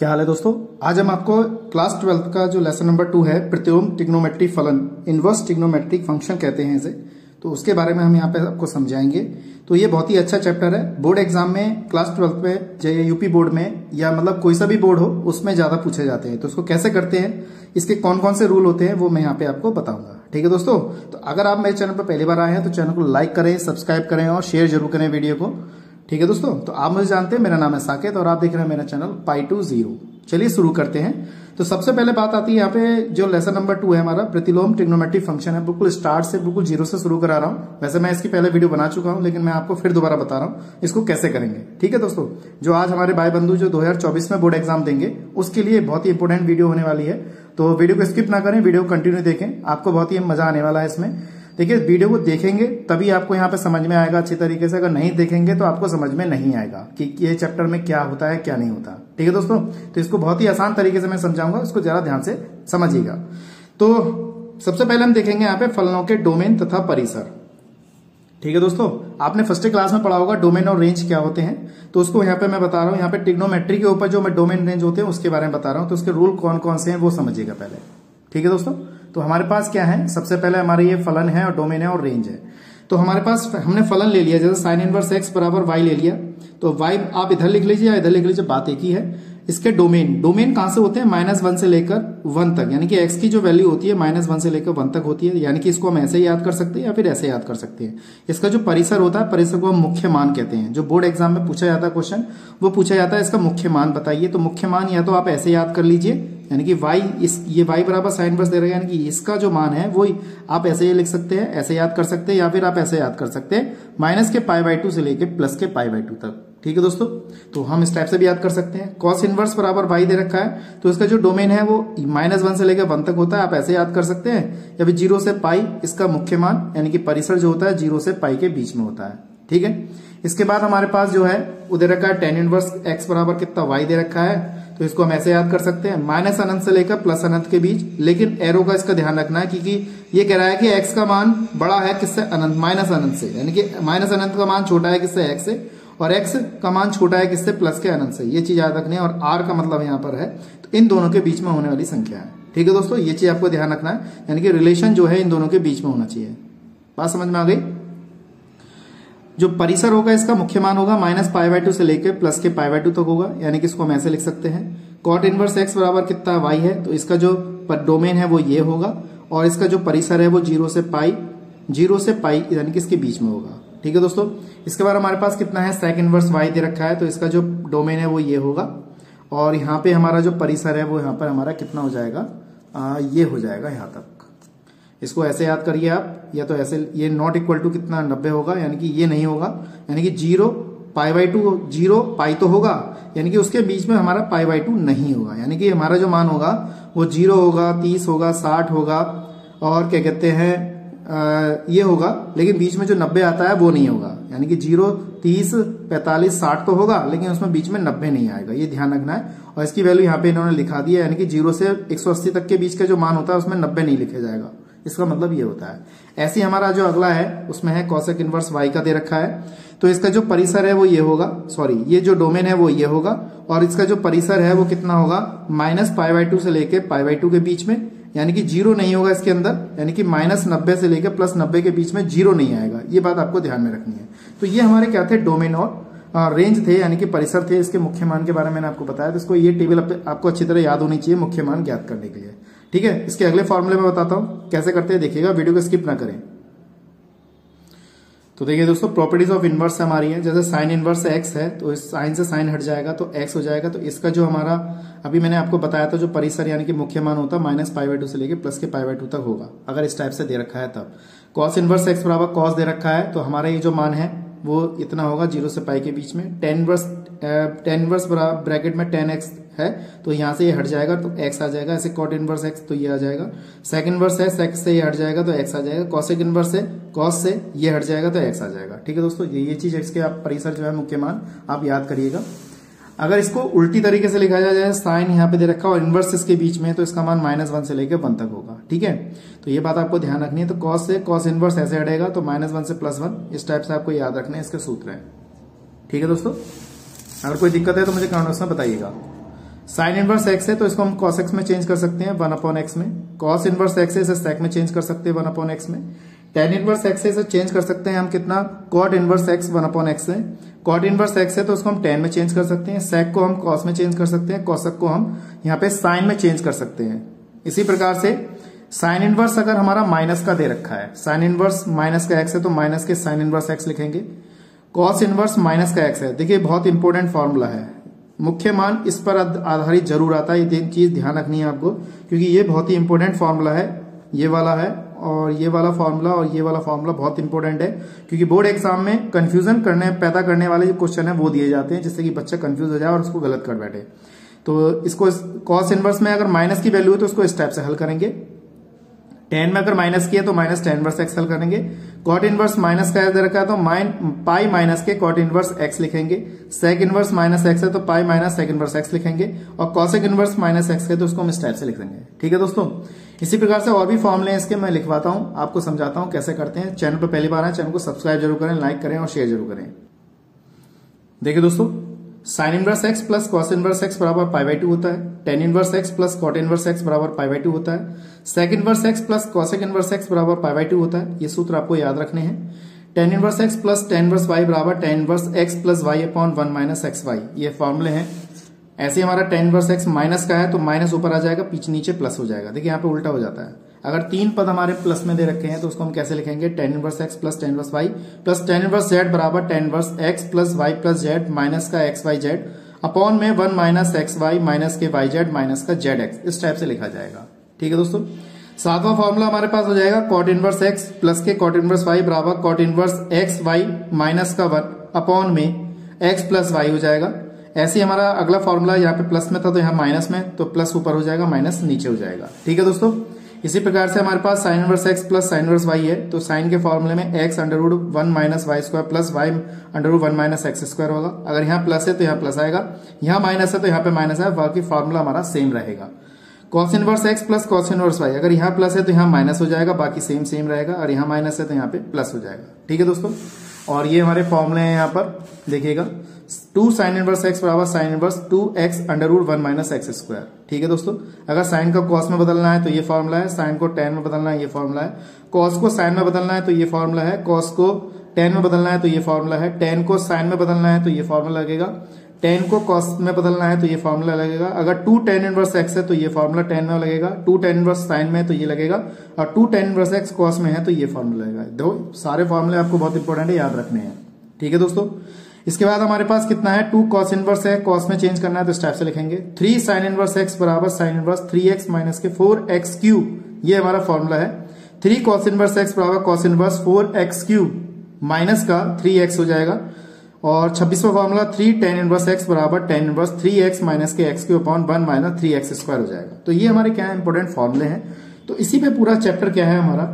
क्या हाल है दोस्तों। आज हम आपको क्लास 12 का जो लेसन नंबर 2 है प्रतिलोम ट्रिग्नोमेट्री फलन, इनवर्स ट्रिग्नोमेट्रिक फंक्शन कहते हैं इसे, तो उसके बारे में हम यहाँ पे आपको समझाएंगे। तो ये बहुत ही अच्छा चैप्टर है। बोर्ड एग्जाम में क्लास 12 में चाहे यूपी बोर्ड में या मतलब कोई सा भी बोर्ड हो उसमें ज्यादा पूछे जाते हैं। तो उसको कैसे करते हैं, इसके कौन कौन से रूल होते हैं वो मैं यहाँ पे आपको बताऊंगा। ठीक है दोस्तों, तो अगर आप मेरे चैनल पर पहली बार आए हैं तो चैनल को लाइक करें, सब्सक्राइब करें और शेयर जरूर करें वीडियो को। ठीक है दोस्तों, तो आप मुझे जानते हैं, मेरा नाम है साकेत और आप देख रहे हैं मेरा चैनल Pi2Zero। चलिए शुरू करते हैं। तो सबसे पहले बात आती है यहाँ पे जो लेसन नंबर 2 है हमारा प्रतिलोम ट्रिग्नोमेट्रिक फंक्शन है, बिल्कुल स्टार्ट से बिल्कुल जीरो से शुरू करा रहा हूँ। वैसे मैं इसकी पहले वीडियो बना चुका हूँ लेकिन मैं आपको फिर दोबारा बता रहा हूँ इसको कैसे करेंगे। ठीक है दोस्तों, जो आज हमारे भाई बंधु जो 2024 में बोर्ड एग्जाम देंगे उसके लिए बहुत ही इंपोर्टेंट वीडियो होने वाली है। तो वीडियो को स्किप ना करें, वीडियो को कंटिन्यू देखें, आपको बहुत ही मजा आने वाला है इसमें। देखिए, वीडियो को देखेंगे तभी आपको यहाँ पे समझ में आएगा अच्छी तरीके से। अगर नहीं देखेंगे तो आपको समझ में नहीं आएगा कि ये चैप्टर में क्या होता है क्या नहीं होता। ठीक है दोस्तों, तो इसको बहुत ही आसान तरीके से मैं समझाऊंगा, इसको जरा ध्यान से समझिएगा। तो सबसे पहले हम देखेंगे यहाँ पे फलनों के डोमेन तथा परिसर। ठीक है दोस्तों, आपने फर्स्ट क्लास में पढ़ा होगा डोमेन और रेंज क्या होते हैं, तो उसको यहाँ पे मैं बता रहा हूँ। यहाँ पे ट्रिग्नोमेट्री के ऊपर जो मैं डोमेन रेंज होते हैं उसके बारे में बता रहा हूँ, तो उसके रूल कौन कौन से हैं वो समझिएगा पहले। ठीक है दोस्तों, तो हमारे पास क्या है, सबसे पहले हमारे ये फलन है और डोमेन है और रेंज है। तो हमारे पास हमने फलन ले लिया, जैसे साइन इनवर्स x बराबर y ले लिया, तो y आप इधर लिख लीजिए या इधर लिख लीजिए, बात एक ही है। इसके डोमेन कहां से होते हैं, -1 से लेकर 1 तक, यानी कि x की जो वैल्यू होती है -1 से लेकर 1 तक होती है। यानी कि इसको हम ऐसे याद कर सकते हैं या फिर ऐसे याद कर सकते हैं। इसका जो परिसर होता है, परिसर को हम मुख्य मान कहते हैं। जो बोर्ड एग्जाम में पूछा जाता है क्वेश्चन, वो पूछा जाता है इसका मुख्य मान बताइए। तो मुख्य मान या तो आप ऐसे याद कर लीजिए, यानी कि ये y बराबर साइन इनवर्स दे रहा है, यानी कि इसका जो मान है वो आप ऐसे ही लिख सकते हैं, ऐसे याद कर सकते हैं, या फिर आप ऐसे याद कर सकते हैं माइनस के π/2 से लेके प्लस के π/2 तक। ठीक है दोस्तों, तो हम इस टाइप से भी याद कर सकते हैं। कॉस इनवर्स बराबर y दे रखा है, तो इसका जो डोमेन है वो -1 से लेकर 1 तक होता है, आप ऐसे याद कर सकते हैं, या फिर 0 से π इसका मुख्य मान, यानी कि परिसर जो होता है 0 से π के बीच में होता है। ठीक है, इसके बाद हमारे पास जो है उधर रखा है tan इनवर्स x बराबर कितना y दे रखा है, तो इसको हम ऐसे याद कर सकते हैं -अनंत से लेकर प्लस अनंत के बीच। लेकिन एरो का इसका ध्यान रखना है, क्योंकि ये कह रहा है कि x का मान बड़ा है किससे, अनंत, -अनंत से, यानी कि -अनंत का मान छोटा है किससे, x से, और x का मान छोटा है किससे, प्लस के अनंत से। ये चीज याद रखनी है। और r का मतलब यहाँ पर है, तो इन दोनों के बीच में होने वाली संख्या है। ठीक है दोस्तों, ये चीज आपको ध्यान रखना है, यानी कि रिलेशन जो है इन दोनों के बीच में होना चाहिए। बात समझ में आ गई। जो परिसर होगा इसका मुख्य मान होगा -π/2 से लेकर प्लस के π/2 तक होगा, यानी कि इसको हम ऐसे लिख सकते हैं। कॉट इनवर्स x बराबर कितना y है, तो इसका जो डोमेन है वो ये होगा, और इसका जो परिसर है वो 0 से π यानी कि इसके बीच में होगा। ठीक है दोस्तों, इसके बाद हमारे पास कितना है, सेक इनवर्स y दे रखा है, तो इसका जो डोमेन है वो ये होगा, और यहाँ पे हमारा जो परिसर है वो यहाँ पर हमारा कितना हो जाएगा, ये हो जाएगा यहाँ तक। इसको ऐसे याद करिए आप, या तो ऐसे, ये नॉट इक्वल टू कितना 90 होगा, यानी कि ये नहीं होगा, यानी कि 0 π/2 0 π तो होगा, यानी कि उसके बीच में हमारा π/2 नहीं होगा, यानी कि हमारा जो मान होगा वो 0 होगा, 30 होगा, 60 होगा, और क्या कहते हैं ये होगा, लेकिन बीच में जो 90 आता है वो नहीं होगा। यानी कि 0 30 45 60 तो होगा, लेकिन उसमें बीच में 90 नहीं आएगा, ये ध्यान रखना है। और इसकी वैल्यू यहाँ पे इन्होंने लिखा दी है, यानी कि 0 से 180 तक के बीच का जो मान होता है उसमें 90 नहीं लिखा जाएगा, इसका मतलब ये होता है। ऐसे ही हमारा जो अगला है उसमें है कॉसेक इनवर्स y का दे रखा है, तो इसका जो परिसर है वो ये होगा, सॉरी ये जो डोमेन है वो ये होगा, और इसका जो परिसर है वो कितना होगा, -π/2 से लेके π/2 के बीच में, यानी कि 0 नहीं होगा इसके अंदर, यानी कि -90 से लेकर प्लस 90 के बीच में 0 नहीं आएगा। ये बात आपको ध्यान में रखनी है। तो ये हमारे क्या थे, डोमेन और रेंज थे, यानी कि परिसर थे। इसके मुख्य मान के बारे में मैंने आपको बताया, तो इसको ये टेबल आपको अच्छी तरह याद होनी चाहिए मुख्य मान ज्ञात करने के लिए। ठीक है, इसके अगले फॉर्मूले में बताता हूं कैसे करते हैं, देखिएगा, वीडियो को स्किप ना करें। तो देखिए दोस्तों, प्रॉपर्टीज ऑफ इनवर्स हमारी है, जैसे साइन इनवर्स x है तो इस साइन से साइन हट जाएगा तो x हो जाएगा। तो इसका जो हमारा अभी मैंने आपको बताया था, जो परिसर यानी कि मुख्य मान होता है -π/2 से लेके प्लस के π/2 तक होगा, अगर इस टाइप से दे रखा है तब। कॉस इनवर्स x बराबर कॉस दे रखा है, तो हमारा ये जो मान है वो इतना होगा 0 से π के बीच में। टेन इनवर्स ब्रैकेट में 10x है, तो यहाँ से ये हट जाएगा तो x आ जाएगा। ऐसे कॉट इनवर्स x तो ये आ जाएगा। सेक इनवर्स है, सेक से ये हट जाएगा तो x आ जाएगा। कॉसेक इनवर्स है, कॉस से ये हट जाएगा तो x आ जाएगा। ठीक है दोस्तों, ये चीज इसके आप परिसर जो है मुख्य मान आप याद करिएगा। अगर इसको उल्टी तरीके से लिखा जाए, साइन यहाँ पे दे रखा और इनवर्स इसके बीच में, तो इसका मान -1 से लेकर 1 तक होगा। ठीक है, तो ये बात आपको ध्यान रखनी है। तो कॉस से कॉस इनवर्स ऐसे हटेगा, तो -1 से +1, इस टाइप से आपको याद रखने इसके सूत्र है। ठीक है दोस्तों, अगर कोई दिक्कत है तो मुझे कमेंट बॉक्स में बताइएगा। साइन इनवर्स एक्स है तो इसको हम कॉस एक्स में चेंज कर सकते हैं 1/x में। कॉस इनवर्स एक्स है इसे सेक में चेंज कर सकते हैं 1/x में। टेन इनवर्स एक्स है इसे चेंज कर सकते हैं हम कितना, कॉट इनवर्स एक्स 1/x है। कॉट इनवर्स एक्स है तो उसको हम टेन में चेंज कर सकते हैं। सेक को हम कॉस में चेंज कर सकते हैं, कॉसक को हम यहाँ पे साइन में चेंज कर सकते हैं। इसी प्रकार से साइन इनवर्स अगर हमारा माइनस का दे रखा है, साइन इनवर्स माइनस का एक्स है तो माइनस के साइन इनवर्स एक्स लिखेंगे। कॉस इनवर्स माइनस का एक्स है, देखिए बहुत इंपॉर्टेंट फॉर्मूला है, मुख्य मान इस पर आधारित जरूर आता है, ये चीज ध्यान रखनी है आपको, क्योंकि ये बहुत ही इंपॉर्टेंट फॉर्मूला है। ये वाला है और ये वाला फॉर्मूला और ये वाला फॉर्मूला बहुत इंपॉर्टेंट है, क्योंकि बोर्ड एग्जाम में कंफ्यूजन पैदा करने वाले जो क्वेश्चन है वो दिए जाते हैं, जिससे कि बच्चा कंफ्यूज हो जाए और उसको गलत कर बैठे। तो इसको कॉस इनवर्स में अगर माइनस की वैल्यू है तो उसको इस टाइप से हल करेंगे। टेन में अगर माइनस की है तो माइनस टेन इनवर्स एक्स हल करेंगे। कॉट इनवर्स माइनस का दे रखा है तो पाई माइनस के कॉट इनवर्स एक्स लिखेंगे। सेक इनवर्स माइनस एक्स है तो pi minus sec inverse x लिखेंगे। और कॉसेक इनवर्स माइनस एक्स है तो उसको हम इस टाइप से लिख देंगे। ठीक है दोस्तों, इसी प्रकार से और भी फॉर्मूले हैं इसके, मैं लिखवाता हूं, आपको समझाता हूं कैसे करते हैं। चैनल पर पहली बार है, चैनल को सब्सक्राइब जरूर करें, लाइक करें और शेयर जरूर करें। देखिए दोस्तों, sine inverse x plus cos inverse x बराबर π/2 होता है। Tan inverse x plus cot inverse x बराबर π/2 होता है। Sec inverse x plus cosec inverse x बराबर π/2 होता है। ये सूत्र आपको याद रखने हैं। Tan inverse x plus tan inverse y बराबर tan inverse x plus y upon 1 minus x y, ये फॉर्मूले हैं। ऐसे ही हमारा टेन इनवर्स एक्स माइनस का है तो माइनस ऊपर आ जाएगा, पीछे नीचे प्लस हो जाएगा। देखिए यहाँ पे उल्टा हो जाता है। अगर तीन पद हमारे प्लस में दे रखे हैं तो उसको हम कैसे लिखेंगे, tan inverse x plus tan inverse y plus tan inverse z बराबर tan inverse x plus y plus z minus का एक्स वाई जेड अपॉन में 1 माइनस एक्स वाई माइनस के वाई जेड माइनस का जेड एक्स, इस type से लिखा जाएगा। ठीक है दोस्तों, सातवां फॉर्मूला हमारे पास हो जाएगा कॉट इनवर्स एक्स प्लस के कॉट इनवर्स वाई बराबर cot inverse x y minus का 1 अपॉन में एक्स प्लस वाई हो जाएगा। ऐसे ही हमारा अगला फॉर्मूला यहाँ पे प्लस में था तो यहाँ माइनस में, तो प्लस ऊपर हो जाएगा माइनस नीचे हो जाएगा। ठीक है दोस्तों, इसी प्रकार से हमारे पास sine inverse x plus sine inverse y है तो साइन के फॉर्मूले में x under root 1 minus y square plus y under root 1 minus x square होगा। अगर यहाँ प्लस है तो यहाँ प्लस आएगा, यहाँ माइनस है तो यहाँ पे माइनस है, बाकी फॉर्मूला हमारा सेम रहेगा। Cos inverse x plus cos inverse y, अगर यहाँ प्लस है तो यहाँ माइनस हो जाएगा, बाकी सेम रहेगा, और यहाँ माइनस है तो यहाँ पे प्लस हो जाएगा। ठीक है दोस्तों, और ये हमारे फॉर्मूले हैं यहाँ पर देखिएगा, 2 साइन इनवर्स एक्स बराबर sine inverse 2x under root 1 minus x square. ठीक है दोस्तों, अगर साइन को कॉस में बदलना है तो ये फॉर्मूला है, साइन को टेन में बदलना है ये फॉर्मूला है, कॉस को साइन में बदलना है तो ये फॉर्मूला है, कॉस को टेन में बदलना है तो ये फॉर्मूला है, टेन को साइन में बदलना है तो ये फॉर्मूला लगेगा, टेन को कॉस में बदलना है तो ये फॉर्मूला लगेगा। अगर 2 टेन इनवर्स एक्स है तो ये फॉर्मूला टेन में लगेगा, 2 टेन इनवर्स साइन में है तो ये लगेगा, और 2 टेन इनवर्स एक्स कॉस में है तो ये फॉर्मूला लगेगा। दो सारे फॉर्मूले आपको बहुत इंपॉर्टेंट है, याद रखने हैं। ठीक है दोस्तों, इसके बाद हमारे पास कितना है, 2 कॉस इनवर्स है, कॉस में चेंज करना है तो इस टाइप से लिखेंगे, 3 साइन इनवर्स एक्स बराबर साइन इनवर्स 3x माइनस के 4x क्यूब, ये हमारा फॉर्मूला है। 3 कॉस इनवर्स एक्स बराबर cos inverse 4x cube minus का 3x हो जाएगा। और 26वां फॉर्मूला 3 टेन इनवर्स एक्स बराबर टेन इनवर्स 3x माइनस के x cube upon 1 minus 3x square हो जाएगा। तो ये हमारे क्या है, इंपोर्टेंट फॉर्मूले हैं। तो इसी पे पूरा चैप्टर क्या है हमारा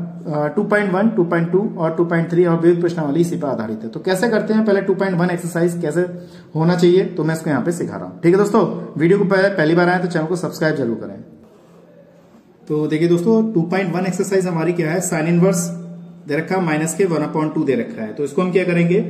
2.1, 2.2 और 2.3 और विविध प्रश्नावली इसी पर आधारित है। तो कैसे करते हैं, पहले 2.1 एक्सरसाइज कैसे होना चाहिए तो मैं इसको यहाँ पे सिखा रहा हूँ। ठीक है दोस्तों, वीडियो को पहली बार आए तो चैनल को सब्सक्राइब जरूर करें। तो देखिए दोस्तों, 2.1 एक्सरसाइज हमारी क्या है, साइन इनवर्स दे रखा है माइनस के 1/2 दे रखा है। तो इसको हम क्या करेंगे,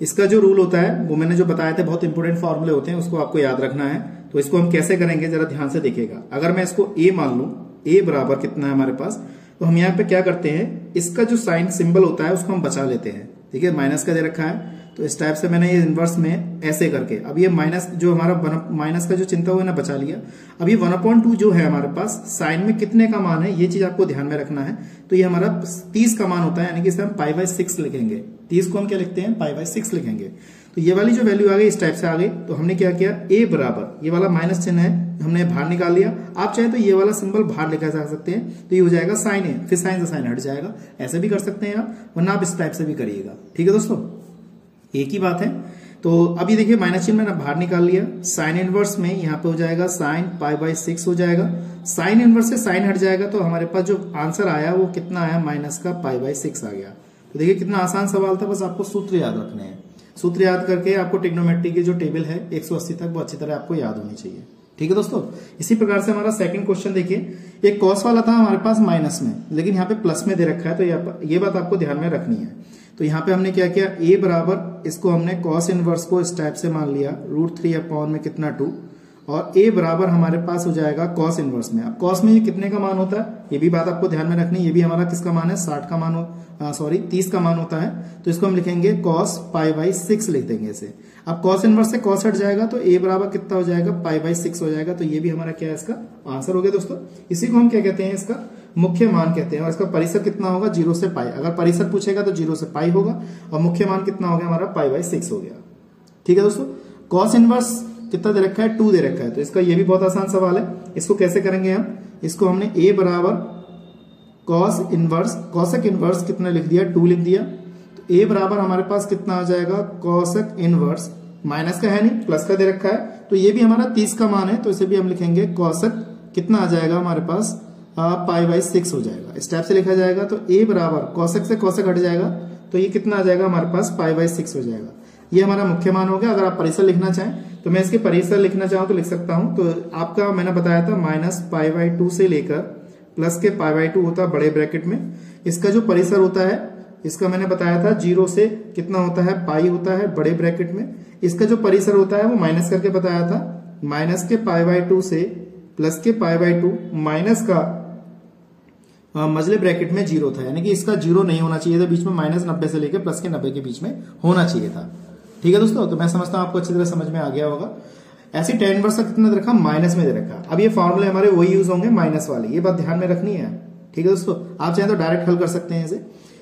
इसका जो रूल होता है वो मैंने जो बताया था, बहुत इंपोर्टेंट फॉर्मूले होते हैं, उसको आपको याद रखना है। तो इसको हम कैसे करेंगे जरा ध्यान से देखिएगा। अगर मैं इसको a मान लूं, a बराबर कितना है हमारे पास, तो हम यहाँ पे क्या करते हैं, इसका जो साइन सिंबल होता है उसको हम बचा लेते हैं। ठीक है, माइनस का दे रखा है तो इस टाइप से मैंने ये इनवर्स में ऐसे करके, अब ये माइनस जो हमारा माइनस का जो चिंता हुआ ना बचा लिया। अब ये 1/2 जो है हमारे पास साइन में कितने का मान है, ये चीज आपको ध्यान में रखना है। तो ये हमारा 30 का मान होता है, यानी कि इसे हम π/6 लिखेंगे। 30 को हम क्या लिखते हैं, π/6 लिखेंगे। तो ये वाली जो वैल्यू आ गई इस टाइप से आ गई, तो हमने क्या किया, a बराबर ये वाला माइनस चिन्ह है हमने बाहर निकाल लिया। आप चाहे तो ये वाला सिंबल बाहर लिखा जा सकते हैं, तो ये हो जाएगा साइन है, फिर साइन से साइन हट जाएगा, ऐसे भी कर सकते हैं आप, वरना आप इस टाइप से भी करिएगा। ठीक है दोस्तों, एक ही बात है। तो अभी देखिए माइनस चिन्ह मैंने बाहर निकाल लिया, साइन इनवर्स में यहाँ पे हो जाएगा साइन π/6 हो जाएगा, साइन इनवर्स से साइन हट जाएगा, तो हमारे पास जो आंसर आया वो कितना आया, माइनस का π/6 आ गया। तो देखिए कितना आसान सवाल था, बस आपको सूत्र याद रखने हैं। सूत्र याद करके आपको ट्रिग्नोमेट्री की जो टेबल है 180 तक वो अच्छी तरह आपको याद होनी चाहिए। ठीक है दोस्तों, इसी प्रकार से हमारा सेकंड क्वेश्चन देखिए, एक कॉस वाला था हमारे पास माइनस में, लेकिन यहाँ पे प्लस में दे रखा है, तो ये बात आपको ध्यान में रखनी है। तो यहाँ पे हमने क्या किया, a बराबर इसको हमने कॉस इनवर्स को इस टाइप से मान लिया, √3 अपॉन में कितना 2, और a बराबर हमारे पास हो जाएगा कॉस इनवर्स में। अब कॉस में ये कितने का मान होता है, ये भी बात आपको ध्यान में रखनी है। ये भी हमारा किसका मान है, 60 का मान 30 का मान होता है। तो इसको हम लिखेंगे कॉस पाई बाई 6 लिख देंगे इसे। अब कॉस इनवर्स से कॉस हट जाएगा तो a बराबर कितना हो जाएगा, पाई बाई 6 हो जाएगा। तो ये भी हमारा क्या है, इसका आंसर हो गया दोस्तों। इसी को हम क्या कहते हैं, इसका मुख्य मान कहते हैं। और इसका परिसर कितना होगा, 0 से पाई। अगर परिसर पूछेगा तो 0 से पाई होगा और मुख्य मान कितना हो गया हमारा, पाई बाई 6 हो गया। ठीक है दोस्तों। कॉस इनवर्स कितना दे रखा है, 2 दे रखा है। तो इसका ये भी बहुत आसान सवाल है। इसको कैसे करेंगे हम, इसको हमने a बराबर कॉस इनवर्स, कॉसेक इनवर्स कितना लिख दिया, 2 लिख दिया। तो a बराबर हमारे पास कितना आ जाएगा, कॉसेक इनवर्स, माइनस का है नहीं, प्लस का दे रखा है। तो ये भी हमारा 30 का मान है। तो इसे भी हम लिखेंगे कॉसेक कितना आ जाएगा हमारे पास, पाई बाई 6 हो जाएगा। इस टाइप से लिखा जाएगा। तो a बराबर कॉसेक से कॉसेक हट जाएगा तो ये कितना आ जाएगा हमारे पास, पाई बाई 6 हो जाएगा। ये हमारा मुख्य मान हो गया। अगर आप परिसर लिखना चाहें तो मैं इसके परिसर लिखना चाहूं तो लिख सकता हूं। तो आपका मैंने बताया था माइनस पाई बाई 2 से लेकर प्लस के पाई बाई 2 होता है बड़े ब्रैकेट में। इसका जो परिसर होता है, इसका मैंने बताया था 0 से कितना होता है, पाई होता है बड़े ब्रैकेट में। इसका जो परिसर होता है वो माइनस करके बताया था, माइनस के पाई बाई 2 से प्लस के पाई बाई 2, माइनस का मजले ब्रैकेट में 0 था, यानी कि इसका 0 नहीं होना चाहिए था, बीच में माइनस 90 से लेकर प्लस के 90 के बीच में होना चाहिए था। ठीक है दोस्तों। तो मैं समझता हूं आपको अच्छी तरह समझ में आ गया होगा। ऐसे tan इनवर्स का कितना दे रखा, माइनस में दे रखा। अब ये फॉर्मूले हमारे वही यूज होंगे, माइनस वाले, ये बात ध्यान में रखनी है। ठीक है दोस्तों। आप चाहें तो डायरेक्ट हल कर सकते हैं इसे।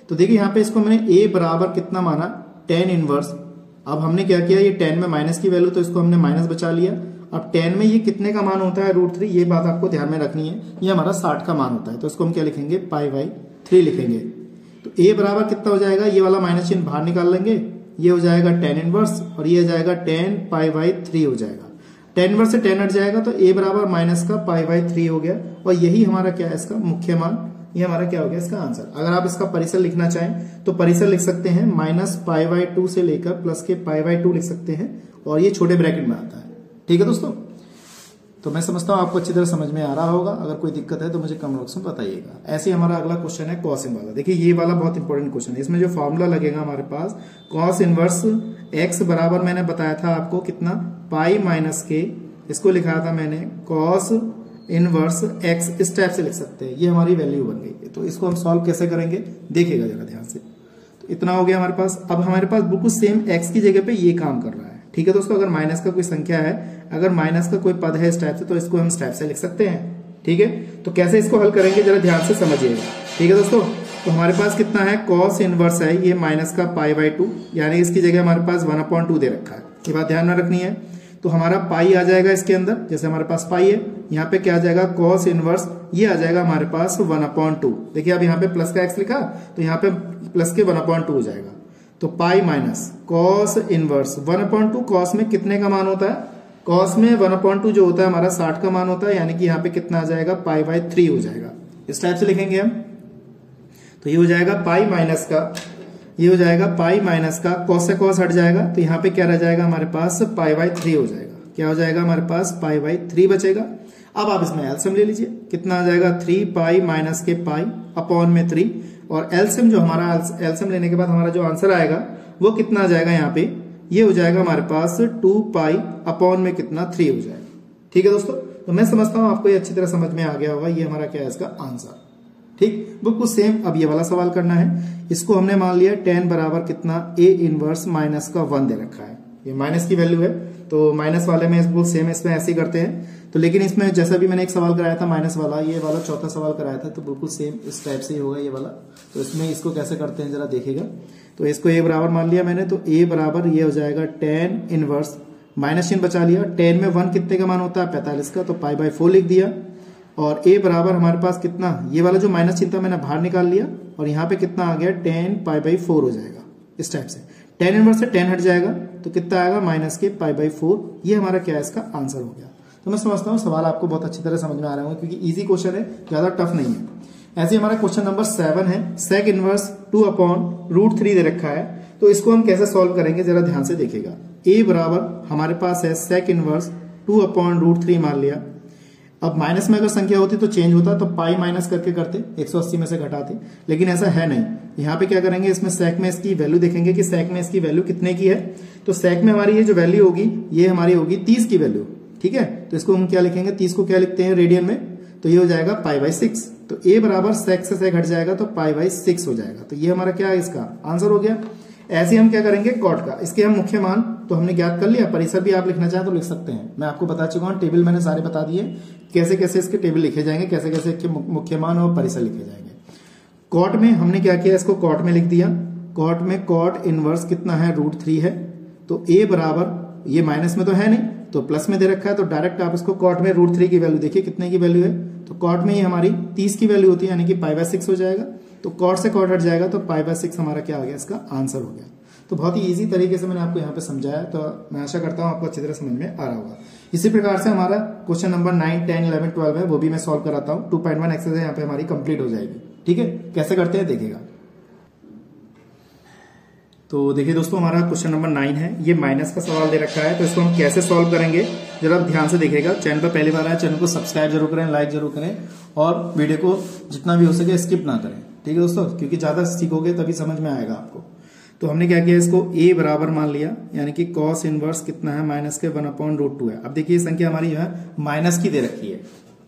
तो देखिए यहाँ पे इसको मैंने a बराबर कितना माना, tan इनवर्स। अब हमने क्या किया, ये tan में माइनस की वैल्यू, तो इसको हमने माइनस बचा लिया। अब tan में ये कितने का मान होता है, √3। ये बात आपको ध्यान में रखनी है। ये हमारा 60 का मान होता है। तो इसको हम क्या लिखेंगे, पाई बाई 3 लिखेंगे। तो a बराबर कितना हो जाएगा, ये वाला माइनस चिन्ह बाहर निकाल लेंगे, ये हो जाएगा tan इनवर्स और ये हो जाएगा tan पाई बाई 3 हो जाएगा। tan इनवर्स से tan हट जाएगा तो a बराबर माइनस का पाई बाई 3 हो गया। और यही हमारा क्या है, इसका मुख्य मान, ये हमारा क्या हो गया, इसका आंसर। अगर आप इसका परिसर लिखना चाहें तो परिसर लिख सकते हैं, माइनस पाई बाई 2 से लेकर प्लस के पाई बाई 2 लिख सकते हैं और ये छोटे ब्रैकेट में आता है। ठीक है दोस्तों। तो मैं समझता हूं आपको अच्छी तरह समझ में आ रहा होगा। अगर कोई दिक्कत है तो मुझे कमेंट बॉक्स में बताइएगा। ऐसे ही हमारा अगला क्वेश्चन है कॉस इन वाला। देखिए ये वाला बहुत इंपॉर्टेंट क्वेश्चन है। इसमें जो फॉर्मूला लगेगा हमारे पास, कॉस इनवर्स x बराबर मैंने बताया था आपको कितना, पाई माइनस के, इसको लिखा था मैंने कॉस इनवर्स x, इस टाइप से लिख सकते हैं। ये हमारी वैल्यू बन गई। तो इसको हम सॉल्व कैसे करेंगे, देखिएगा जरा ध्यान से। तो इतना हो गया हमारे पास। अब हमारे पास बिल्कुल सेम x की जगह पे ये काम कर रहा है। ठीक है दोस्तों। अगर माइनस का कोई संख्या है, अगर माइनस का कोई पद है इस टाइप से, तो इसको हम इस टाइप से लिख सकते हैं। ठीक है। तो कैसे इसको हल करेंगे जरा ध्यान से समझिएगा। ठीक है दोस्तों। तो हमारे पास कितना है, कॉस इनवर्स है ये माइनस का पाई बाई 2, यानी इसकी जगह हमारे पास 1/2 दे रखा है। ये बात ध्यान में रखनी है। तो हमारा पाई आ जाएगा इसके अंदर, जैसे हमारे पास पाई है, यहाँ पे क्या आ जाएगा, कॉस इनवर्स, ये आ जाएगा हमारे पास 1/2। देखिए अब यहाँ पे प्लस का x लिखा तो यहाँ पे प्लस के 1/2 हो जाएगा। तो pi minus cos inverse 1/2, cos में कितने का मान होता है, कॉस में 1/2 जो होता है हमारा 60 का मान होता है, यानी कि यहाँ पे कितना आ जाएगा, पाई बाई 3 हो जाएगा। इस टाइप से लिखेंगे हम। तो ये हो जाएगा पाई माइनस का, ये हो जाएगा पाई माइनस का, कॉस से कॉस हट जाएगा तो यहाँ पे क्या रह जाएगा हमारे पास, पाई बाई 3 हो जाएगा। क्या हो जाएगा हमारे पास, पाई बाई 3 बचेगा। अब आप इसमें एलसीएम ले लीजिए, कितना आ जाएगा, 3 पाई माइनस के पाई अपॉन में 3, और एलसीएम जो हमारा, एलसीएम लेने के बाद हमारा जो आंसर आएगा वो कितना आ जाएगा, यहाँ पे ये हो जाएगा हमारे पास 2 पाई अपॉन में कितना, 3 हो जाएगा। ठीक है दोस्तों। तो मैं समझता हूं आपको ये अच्छी तरह समझ में आ गया होगा। ये हमारा क्या है, इसका आंसर। ठीक, बिल्कुल सेम। अब ये वाला सवाल करना है। इसको हमने मान लिया tan बराबर कितना, a इनवर्स माइनस का 1 दे रखा है। ये माइनस की वैल्यू है तो माइनस वाले में बिल्कुल सेम इसमें ऐसे ही करते हैं। तो लेकिन इसमें जैसा भी मैंने एक सवाल कराया था माइनस वाला, ये वाला चौथा सवाल कराया था, तो बिल्कुल सेम इस टाइप से ही होगा ये वाला। तो इसमें इसको कैसे करते हैं जरा देखिएगा। तो इसको a बराबर मान लिया मैंने, तो a बराबर ये हो जाएगा tan इनवर्स, माइनस चिन्ह बचा लिया। tan में 1 कितने का मान होता है, 45 का, तो पाई बाई 4 लिख दिया। और a बराबर हमारे पास कितना, ये वाला जो माइनस चिन्ह था मैंने बाहर निकाल लिया, और यहाँ पे कितना आ गया, tan पाई बाई 4 हो जाएगा। इस टाइप से tan इनवर्स से tan हट जाएगा तो कितना आएगा, माइनस के पाई बाई 4। ये हमारा क्या है, इसका आंसर हो गया। तो मैं समझता हूँ सवाल आपको बहुत अच्छी तरह समझ में आ रहा है, क्योंकि इजी क्वेश्चन है, ज्यादा टफ नहीं है। ऐसे हमारा क्वेश्चन नंबर 7 है, sec इनवर्स 2/√3 दे रखा है। तो इसको हम कैसे सॉल्व करेंगे जरा ध्यान से देखिएगा। a बराबर हमारे पास है sec इनवर्स 2/√3 मान लिया। अब माइनस में अगर संख्या होती तो चेंज होता, तो पाई माइनस करके करते, 180 में से घटाते, लेकिन ऐसा है नहीं। यहाँ पे क्या करेंगे, इसमें sec में इसकी वैल्यू देखेंगे कि sec में इसकी वैल्यू कितने की है। तो sec में हमारी ये जो वैल्यू होगी, ये हमारी होगी 30 की वैल्यू। ठीक है। तो इसको हम क्या लिखेंगे, 30 को क्या लिखते हैं रेडियन में, तो ये हो जाएगा पाई बाई 6। तो a बराबर sec से sec हट जाएगा तो पाई बाई 6 हो जाएगा। तो ये हमारा क्या है, इसका आंसर हो गया। ऐसे हम क्या करेंगे कॉट का, इसके हम मुख्य मान तो हमने ज्ञात कर लिया, परिसर भी आप लिखना चाहें तो लिख सकते हैं। मैं आपको बता चुका हूं, टेबल मैंने सारे बता दिए कैसे कैसे इसके टेबल लिखे जाएंगे, कैसे कैसे इसके मुख्य मान और परिसर लिखे जाएंगे। कॉट में हमने क्या किया, इसको कॉट में लिख दिया। कॉट में कॉट इनवर्स कितना है, √3 है। तो a बराबर, ये माइनस में तो है नहीं तो प्लस में दे रखा है, तो डायरेक्ट आप इसको कॉट में √3 की वैल्यू देखिए कितने की वैल्यू है, तो कॉट में ये हमारी 30 की वैल्यू होती है, यानी कि पाई बाई 6 हो जाएगा। तो कॉट से कॉट हट जाएगा तो पाई बाई 6 हमारा क्या आ गया, इसका आंसर हो गया। तो बहुत ही इजी तरीके से मैंने आपको यहाँ पे समझाया, तो मैं आशा करता हूँ आपको अच्छी तरह समझ में आ रहा होगा। इसी प्रकार से हमारा क्वेश्चन नंबर 9, 10, 11, 12 है, वो भी मैं सॉल्व कराता हूँ। 2.1 एक्सरसाइज यहाँ पे हमारी कंप्लीट हो जाएगी। ठीक है, कैसे करते हैं देखिएगा। तो देखिए दोस्तों, हमारा क्वेश्चन नंबर 9 है, ये माइनस का सवाल दे रखा है, तो इसको हम कैसे सॉल्व करेंगे जरा आप ध्यान से देखिएगा। चैनल पर पहली बार आए, चैनल को सब्सक्राइब जरूर करें, लाइक जरूर करें और वीडियो को जितना भी हो सके स्किप ना करें। ठीक है दोस्तों, क्योंकि ज्यादा सीखोगे तभी समझ में आएगा आपको। तो हमने क्या किया, इसको a बराबर मान लिया, यानी कि cos इनवर्स कितना है, माइनस के 1/√2 है। अब देखिए संख्या हमारी जो है माइनस की दे रखी है,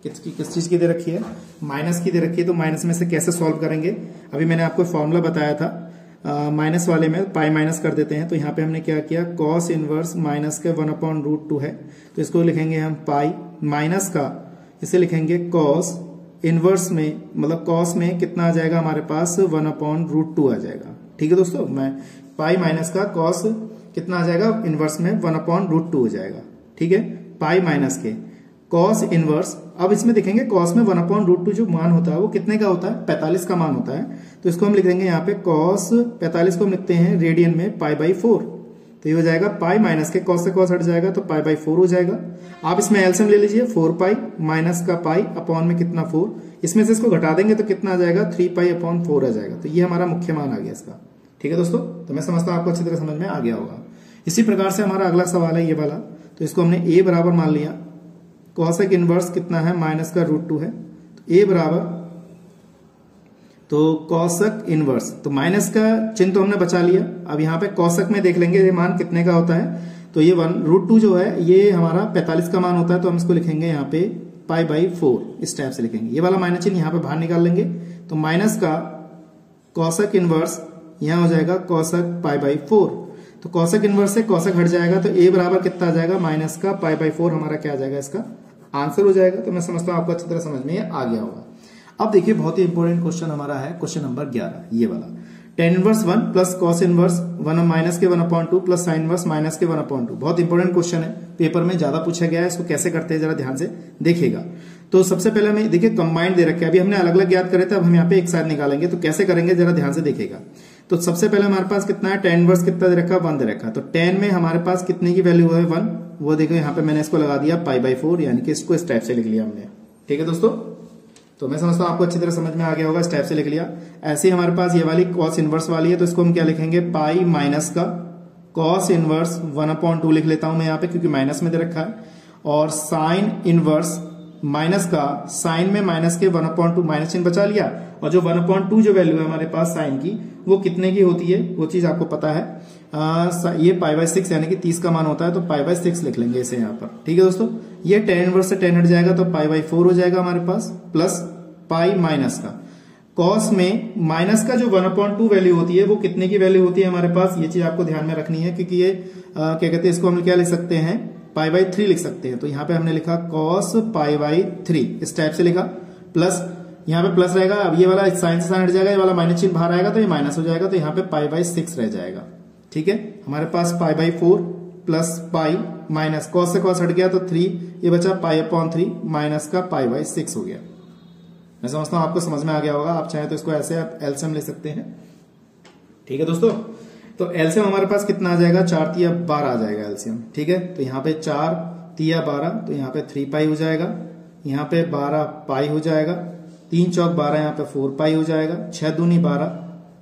किस चीज की दे रखी है, माइनस की दे रखी है। तो माइनस में से कैसे सॉल्व करेंगे, अभी मैंने आपको फॉर्मूला बताया था, माइनस वाले में पाई माइनस कर देते हैं। तो यहाँ पे हमने क्या किया, cos इनवर्स माइनस के 1/√2 है, तो इसको लिखेंगे हम पाई माइनस का, इसे लिखेंगे cos इनवर्स में, मतलब cos में कितना आ जाएगा हमारे पास 1/√2 आ जाएगा। ठीक है दोस्तों, मैं पाई माइनस का cos कितना आ जाएगा इनवर्स में 1/√2 हो जाएगा। ठीक है, पाई माइनस के cos इनवर्स, अब इसमें देखेंगे cos में 1/√2 जो मान होता है वो कितने का होता है, 45 का मान होता है। तो इसको हम लिख देंगे यहाँ पे cos 45 को हम लिखते हैं रेडियन में पाई बाई 4। तो ये हो जाएगा पाई माइनस के, cos से cos हट जाएगा तो पाई बाई 4 हो जाएगा। आप इसमें एलसीएम ले लीजिए, 4 पाई माइनस का पाई अपॉन में कितना 4, इसमें से इसको घटा देंगे तो कितना आ जाएगा, 3 पाई अपॉन 4 आ जाएगा। तो ये हमारा मुख्य मान आ गया इसका। ठीक है दोस्तों, तो मैं समझता हूं आपको अच्छी तरह समझ में आ गया होगा। इसी प्रकार से हमारा अगला सवाल है ये वाला, तो इसको हमने a बराबर मान लिया, कॉसेक इनवर्स कितना है, माइनस का √2 है। तो a बराबर, तो कॉसेक इनवर्स, तो माइनस का चिन्ह तो हमने बचा लिया। अब यहाँ पे कॉसेक में देख लेंगे ये मान कितने का होता है, तो ये √2 जो है ये हमारा 45 का मान होता है। तो हम इसको लिखेंगे यहाँ पे पाई बाई 4, इस टाइप से लिखेंगे। ये वाला माइनस चिन्ह यहाँ पे बाहर निकाल लेंगे, तो माइनस का कॉसेक इनवर्स यहाँ हो जाएगा कॉसेक पाई बाई 4। तो कॉसेक इनवर्स से कॉसेक हट जाएगा, तो a बराबर कितना आ जाएगा, माइनस का पाई बाई 4 हमारा क्या आ जाएगा, इसका आंसर हो जाएगा। तो मैं समझता हूँ आपको अच्छी तरह समझ में आ गया होगा। अब देखिए बहुत ही इंपॉर्टेंट क्वेश्चन हमारा है, क्वेश्चन नंबर 11, ये वाला, tan inverse 1 plus cos inverse 1 minus के 1/2 प्लस sin इनवर्स माइनस के 1/2। बहुत इंपॉर्टेंट क्वेश्चन है, पेपर में ज्यादा पूछा गया है। इसको कैसे करते हैं जरा ध्यान से देखिएगा। तो सबसे पहले हमें देखिए कंबाइंड दे रखे, अभी हमने अलग अलग ज्ञात करे थे, अब हम यहाँ पे एक साथ निकालेंगे। तो कैसे करेंगे जरा ध्यान से देखिएगा। तो सबसे पहले हमारे पास कितना है, tan इनवर्स कितना दे रखा है, 1 दे रखा है। तो tan में हमारे पास कितने की वैल्यू है, 1, वो देखो यहाँ पे मैंने इसको लगा दिया पाई बाई 4, यानी कि इसको इस टाइप से लिख लिया हमने। ठीक है दोस्तों, तो मैं समझता हूँ आपको अच्छी तरह समझ में आ गया होगा, इस टाइप से लिख लिया। ऐसे ही हमारे पास ये वाली cos इनवर्स वाली है, तो इसको हम क्या लिखेंगे, पाई माइनस का cos इनवर्स 1/2 लिख लेता हूं मैं यहाँ पे, क्योंकि माइनस में दे रखा है। और साइन इनवर्स माइनस का, साइन में माइनस के 1/2 माइनस चिन्ह बचा लिया, और जो 1/2 जो वैल्यू है हमारे पास साइन की, वो कितने की होती है वो चीज आपको पता है। ये पाई बाई 6 यानी कि 30 का मान होता है, तो पाई बाई 6 लिख लेंगे इसे यहाँ पर। ठीक है दोस्तों, ये tan इनवर्स से tan हट जाएगा तो पाई बाई 4 हो जाएगा हमारे पास, प्लस पाई माइनस का cos में माइनस का जो 1/2 वैल्यू होती है वो कितने की वैल्यू होती है हमारे पास, ये चीज आपको ध्यान में रखनी है, क्योंकि ये क्या कहते हैं, इसको हम क्या लिख सकते हैं, पाई बाई 3 लिख सकते हैं। तो यहाँ पे हमने लिखा cos पाई बाई 3, इस टाइप से लिखा, प्लस यहाँ पे प्लस रहेगा। अब ये वाला साइन से साइन हट जाएगा, ये वाला माइनस चिन्ह बाहर आएगा तो ये माइनस हो जाएगा, तो यहाँ पे पाई बाई 6 रह जाएगा। ठीक है, हमारे पास pi by 4 plus pi minus cos से cos हट गया तो 3, ये बचा पाई अपॉन 3 माइनस का पाई बाई 6 हो गया। मैं समझता हूं आपको समझ में आ गया होगा। आप चाहे तो इसको ऐसे आप एलसीएम ले सकते हैं। ठीक है दोस्तों, तो एलसीएम हमारे पास कितना आ जाएगा, 4 तिया 12 आ जाएगा एलसीएम। ठीक है, तो यहाँ पे 4 तिया 12, तो यहाँ पे 3 पाई हो जाएगा, यहाँ पे 12 पाई हो जाएगा, 3 चौक 12, यहाँ पे 4 पाई हो जाएगा, 6 दूनी 12,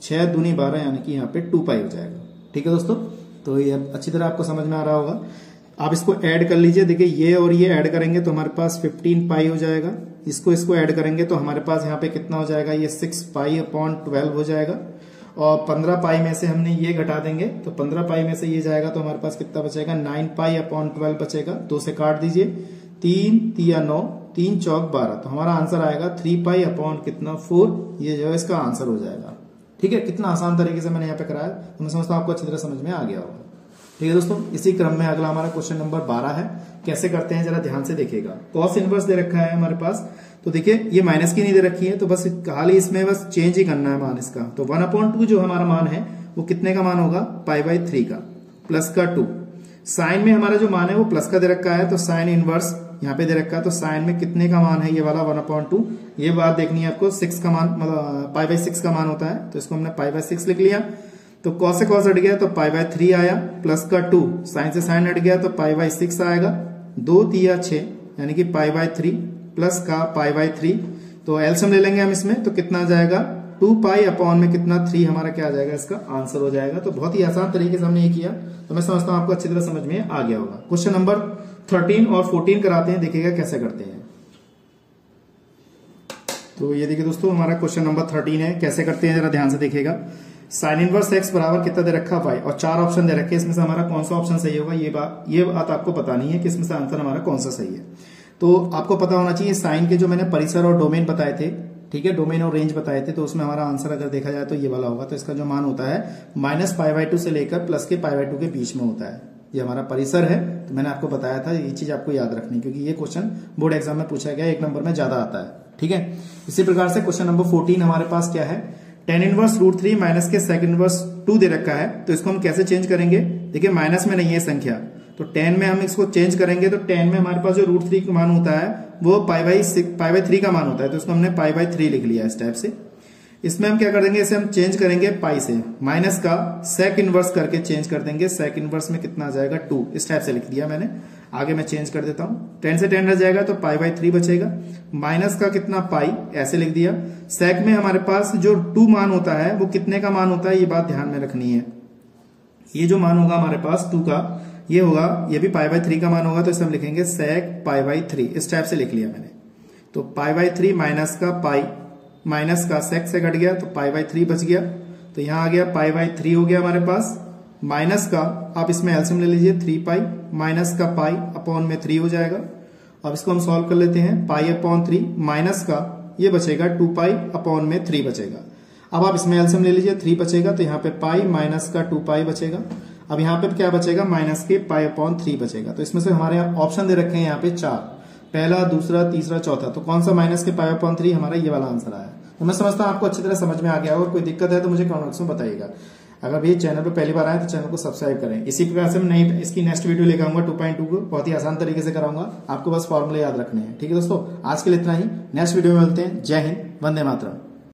6 दूनी 12 यानी कि यहाँ पे 2 पाई हो जाएगा। ठीक है दोस्तों, तो ये अच्छी तरह आपको समझ में आ रहा होगा। आप इसको ऐड कर लीजिए, देखिए ये और ये ऐड करेंगे तो हमारे पास 15 पाई हो जाएगा, इसको ऐड करेंगे तो हमारे पास यहाँ पे कितना हो जाएगा, ये 6 पाई अपॉन 12 हो जाएगा। और 15 पाई में से हमने ये घटा देंगे तो 15 पाई में से ये जाएगा तो हमारे पास कितना बचेगा 9 पाई अपॉन 12 बचेगा। 2 से काट दीजिए, 3 तिया 9, 3 चौक 12, तो हमारा आंसर आएगा 3 पाई अपॉन कितना 4, ये जो है इसका आंसर हो जाएगा। ठीक है, कितना आसान तरीके से मैंने यहाँ पे कराया, तो मैं समझता हूँ आपको अच्छी तरह समझ में आ गया होगा। ठीक है दोस्तों, इसी क्रम में अगला हमारा क्वेश्चन नंबर 12 है। कैसे करते हैं जरा ध्यान से देखिएगा। कॉस इनवर्स दे रखा है हमारे पास, तो देखिए ये माइनस की नहीं दे रखी है, तो बस खाली इसमें बस चेंज ही करना है मान इसका। तो 1/2 जो हमारा मान है वो कितने का मान होगा, π/3 का, प्लस का 2। साइन में हमारा जो मान है वो प्लस का दे रखा है, तो साइन इनवर्स यहाँ पे दे रखा है, तो साइन में कितने का मान है ये वाला 1/2। ये बात देखनी है आपको, 6 का मान मतलब π/6 का मान होता है, तो इसको हमने π/6 लिख लिया। तो cos से cos हट गया तो π/3 आया, प्लस का 2, साइन से साइन हट गया तो π/6 आएगा। 2 तिया 6 यानी कि π/3 प्लस का π/3, तो एलसीएम ले लेंगे हम इसमें, तो कितना आ जाएगा 2 पाई अपॉन में कितना 3 हमारा क्या आ जाएगा, इसका आंसर हो जाएगा। तो बहुत ही आसान तरीके से हमने ये किया, तो मैं समझता हूं आपको अच्छी तरह समझ में आ गया होगा। क्वेश्चन नंबर 13 और 14 कराते हैं, देखिएगा कैसे करते हैं। तो ये देखिए दोस्तों, हमारा क्वेश्चन नंबर 13 है, कैसे करते हैं जरा ध्यान से देखिएगा। साइन इनवर्स x बराबर कितना दे रखा y, और 4 ऑप्शन दे रखे, इसमें से हमारा कौन सा ऑप्शन सही होगा ये बात आपको पता नहीं है कि इसमें से आंसर हमारा कौन सा सही है। तो आपको पता होना चाहिए साइन के जो मैंने परिसर और डोमेन बताए थे, ठीक है, डोमेन और रेंज बताए थे, तो उसमें हमारा आंसर अगर देखा जाए तो ये वाला होगा। तो इसका जो मान होता है -π/2 से लेकर प्लस के π/2 के बीच में होता है, ये हमारा परिसर है। तो मैंने आपको बताया था ये चीज आपको याद रखनी, क्योंकि ये क्वेश्चन बोर्ड एग्जाम में पूछा गया, 1 नंबर में ज्यादा आता है। ठीक है, इसी प्रकार से क्वेश्चन नंबर 14 हमारे पास क्या है, tan इनवर्स √3 माइनस के sec इनवर्स 2 दे रखा है, तो इसको हम कैसे चेंज करेंगे। देखिए माइनस में नहीं है संख्या, तो tan में हम इसको चेंज करेंगे, तो tan में हमारे पास जो √3 का मान होता है वो π/3 का मान होता है, तो इसको हमने π/3 लिख लिया इस टाइप से। इसमें हम क्या कर देंगे, इसे हम चेंज करेंगे पाई से, माइनस का sec इनवर्स करके चेंज कर देंगे। sec इनवर्स में कितना आ जाएगा 2, इस टाइप से लिख दिया मैंने। आगे मैं चेंज कर देता हूं, 10 से 10 रह जाएगा तो π/3 बचेगा, माइनस का कितना पाई, ऐसे लिख दिया। sec में हमारे पास जो 2 मान होता है वो कितने का मान होता है, ये बात ध्यान में रखनी है। ये जो मान होगा हमारे पास 2 का, ये होगा, ये भी π/3 का मान होगा, तो इसे हम लिखेंगे sec π/3, इस टाइप से लिख लिया मैंने। तो π/3 माइनस का पाई, माइनस का sec से घट गया तो π/3 बच गया, तो यहां आ गया π/3 हो गया हमारे पास, माइनस का आप इसमें एलसीएम ले लीजिए, 3 पाई माइनस का पाई अपॉन में 3 हो जाएगा। अब इसको हम सॉल्व कर लेते हैं, π/3 माइनस का ये बचेगा 2 पाई अपॉन में 3 बचेगा। अब आप इसमें एलसीएम ले लीजिए, 3 बचेगा, तो यहाँ पे पाई माइनस का 2 पाई बचेगा। अब यहाँ पे क्या बचेगा, माइनस के π/3 बचेगा। तो इसमें से हमारे ऑप्शन दे रखे हैं यहाँ पे 4, पहला, दूसरा, तीसरा, चौथा, तो कौन सा माइनस के π/3, हमारा ये वाला आंसर आया। तो मैं समझता हूं आपको अच्छी तरह समझ में आ गया, और कोई दिक्कत है तो मुझे कमेंट बॉक्स में बताइएगा। अगर ये चैनल पे पहली बार आए तो चैनल को सब्सक्राइब करें। इसी प्रकार से मैं इसकी नेक्स्ट वीडियो लेकर आऊंगा 2.2 को, बहुत ही आसान तरीके से कराऊंगा, आपको बस फॉर्मूले याद रखने हैं। ठीक है दोस्तों, आज के लिए इतना ही, नेक्स्ट वीडियो में मिलते हैं। जय हिंद, वंदे मातरम।